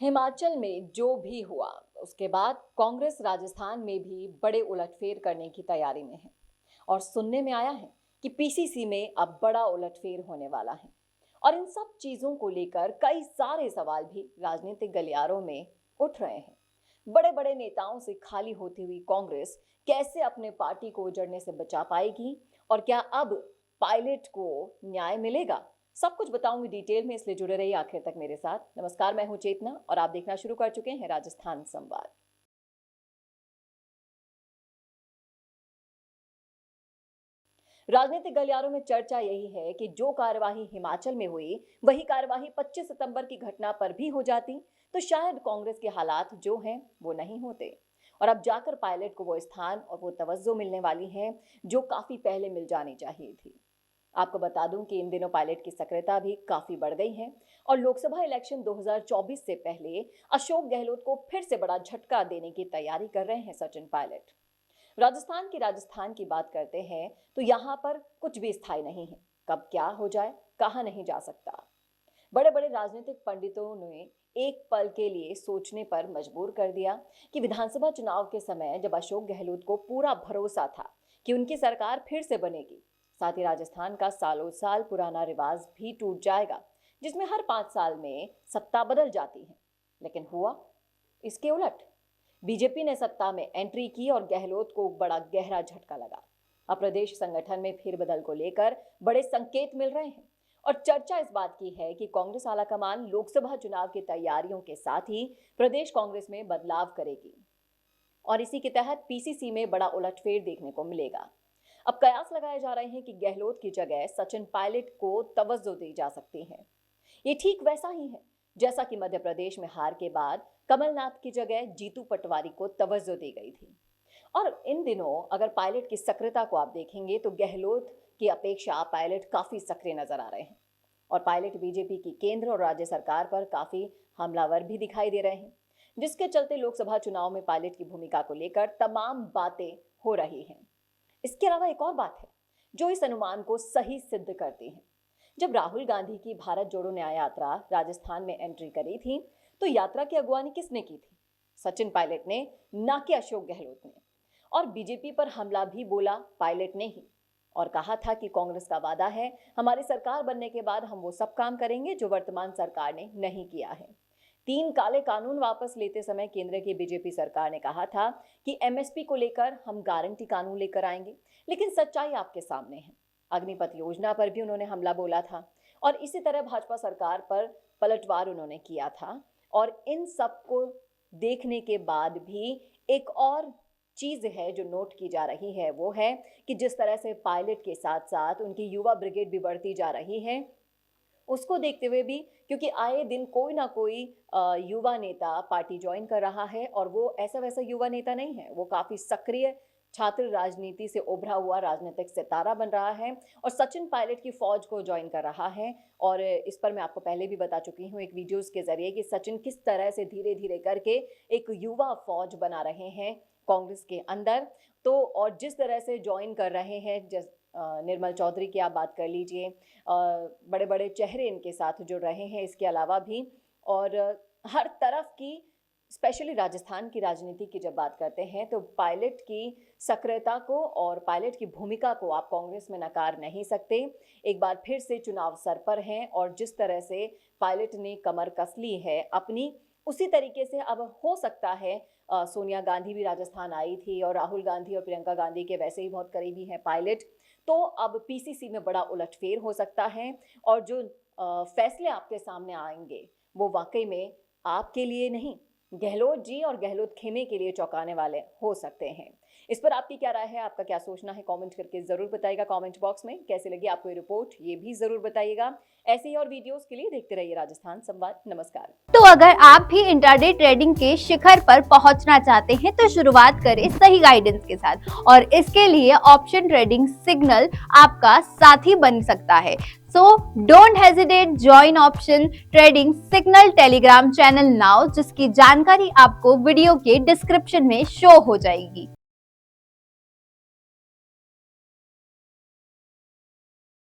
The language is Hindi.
हिमाचल में जो भी हुआ उसके बाद कांग्रेस राजस्थान में भी बड़े उलटफेर करने की तैयारी में है और सुनने में आया है कि पीसीसी में अब बड़ा उलटफेर होने वाला है। और इन सब चीजों को लेकर कई सारे सवाल भी राजनीतिक गलियारों में उठ रहे हैं। बड़े बड़े नेताओं से खाली होती हुई कांग्रेस कैसे अपने पार्टी को उजड़ने से बचा पाएगी और क्या अब पायलट को न्याय मिलेगा, सब कुछ बताऊंगी डिटेल में, इसलिए जुड़े रहिए आखिर तक मेरे साथ। नमस्कार, मैं हूं चेतना और आप देखना शुरू कर चुके हैं राजस्थान संवाद। राजनीतिक गलियारों में चर्चा यही है कि जो कार्यवाही हिमाचल में हुई वही कार्यवाही 25 सितंबर की घटना पर भी हो जाती तो शायद कांग्रेस के हालात जो हैं वो नहीं होते और अब जाकर पायलट को वो स्थान और वो तवज्जो मिलने वाली है जो काफी पहले मिल जानी चाहिए थी। आपको बता दूं कि इन दिनों पायलट की सक्रियता भी काफी बढ़ गई है और लोकसभा इलेक्शन 2024 से पहले अशोक गहलोत को फिर से बड़ा झटका देने की तैयारी कर रहे हैं सचिन पायलट। राजस्थान की बात करते हैं तो यहाँ पर कुछ भी स्थायी नहीं है, कब क्या हो जाए कहा नहीं जा सकता। बड़े बड़े राजनीतिक पंडितों ने एक पल के लिए सोचने पर मजबूर कर दिया कि विधानसभा चुनाव के समय जब अशोक गहलोत को पूरा भरोसा था कि उनकी सरकार फिर से बनेगी, साथ ही राजस्थान का सालों साल पुराना रिवाज भी टूट जाएगा जिसमें हर 5 साल में सत्ता बदल जाती है। लेकिन हुआ इसके उलट। बीजेपी ने सत्ता में एंट्री की और गहलोत को बड़ा गहरा झटका लगा। अब प्रदेश संगठन में फेरबदल को लेकर बड़े संकेत मिल रहे हैं और चर्चा इस बात की है कि कांग्रेस आलाकमान लोकसभा चुनाव की तैयारियों के साथ ही प्रदेश कांग्रेस में बदलाव करेगी और इसी के तहत पीसीसी में बड़ा उलटफेर देखने को मिलेगा। अब कयास लगाए जा रहे हैं कि गहलोत की जगह सचिन पायलट को तवज्जो दी जा सकती है। ये ठीक वैसा ही है जैसा कि मध्य प्रदेश में हार के बाद कमलनाथ की जगह जीतू पटवारी को तवज्जो दी गई थी। और इन दिनों अगर पायलट की सक्रियता को आप देखेंगे तो गहलोत की अपेक्षा पायलट काफी सक्रिय नजर आ रहे हैं और पायलट बीजेपी की केंद्र और राज्य सरकार पर काफी हमलावर भी दिखाई दे रहे हैं, जिसके चलते लोकसभा चुनाव में पायलट की भूमिका को लेकर तमाम बातें हो रही हैं। इसके अलावा एक और बात है जो इस अनुमान को सही सिद्ध करती है। जब राहुल गांधी की भारत जोड़ो न्याय यात्रा राजस्थान में एंट्री करी थी तो यात्रा की अगुवानी किसने की थी? सचिन पायलट ने, ना कि अशोक गहलोत ने। और बीजेपी पर हमला भी बोला पायलट ने ही और कहा था कि कांग्रेस का वादा है हमारी सरकार बनने के बाद हम वो सब काम करेंगे जो वर्तमान सरकार ने नहीं किया है। 3 काले कानून वापस लेते समय केंद्र की बीजेपी सरकार ने कहा था कि एमएसपी को लेकर हम गारंटी कानून लेकर आएंगे, लेकिन सच्चाई आपके सामने है। अग्निपथ योजना पर भी उन्होंने हमला बोला था और इसी तरह भाजपा सरकार पर पलटवार उन्होंने किया था। और इन सब को देखने के बाद भी एक और चीज है जो नोट की जा रही है, वो है कि जिस तरह से पायलट के साथ साथ उनकी युवा ब्रिगेड भी बढ़ती जा रही है, उसको देखते हुए भी, क्योंकि आए दिन कोई ना कोई युवा नेता पार्टी ज्वाइन कर रहा है और वो ऐसा वैसा युवा नेता नहीं है, वो काफी सक्रिय छात्र राजनीति से उभरा हुआ राजनीतिक सितारा बन रहा है और सचिन पायलट की फौज को ज्वाइन कर रहा है। और इस पर मैं आपको पहले भी बता चुकी हूँ एक वीडियोस के जरिए कि सचिन किस तरह से धीरे धीरे करके एक युवा फौज बना रहे हैं कांग्रेस के अंदर। तो और जिस तरह से ज्वाइन कर रहे हैं, निर्मल चौधरी की आप बात कर लीजिए, बड़े बड़े चेहरे इनके साथ जुड़ रहे हैं। इसके अलावा भी और हर तरफ की, स्पेशली राजस्थान की राजनीति की जब बात करते हैं तो पायलट की सक्रियता को और पायलट की भूमिका को आप कांग्रेस में नकार नहीं सकते। एक बार फिर से चुनाव सर पर हैं और जिस तरह से पायलट ने कमर कस ली है अपनी, उसी तरीके से अब हो सकता है सोनिया गांधी भी राजस्थान आई थी और राहुल गांधी और प्रियंका गांधी के वैसे ही बहुत करीबी हैं पायलट। तो अब पीसीसी में बड़ा उलटफेर हो सकता है और जो फैसले आपके सामने आएंगे वो वाकई में आपके लिए नहीं, गहलोत जी और गहलोत खेमे के लिए चौंकाने वाले हो सकते हैं। इस पर आपकी क्या राय है, आपका क्या सोचना है, कमेंट करके जरूर बताइएगा कमेंट बॉक्स में। कैसी लगी आपको ये रिपोर्ट ये भी जरूर बताइएगा। ऐसे ही और वीडियोस के लिए देखते रहिए राजस्थान संवाद। नमस्कार। तो अगर आप भी इंट्राडे ट्रेडिंग के शिखर पर पहुंचना चाहते हैं तो शुरुआत करें सही गाइडेंस के साथ और इसके लिए ऑप्शन ट्रेडिंग सिग्नल आपका साथी बन सकता है। So don't hesitate, join option trading signal Telegram channel now, जिसकी जानकारी आपको वीडियो के डिस्क्रिप्शन में शो हो जाएगी।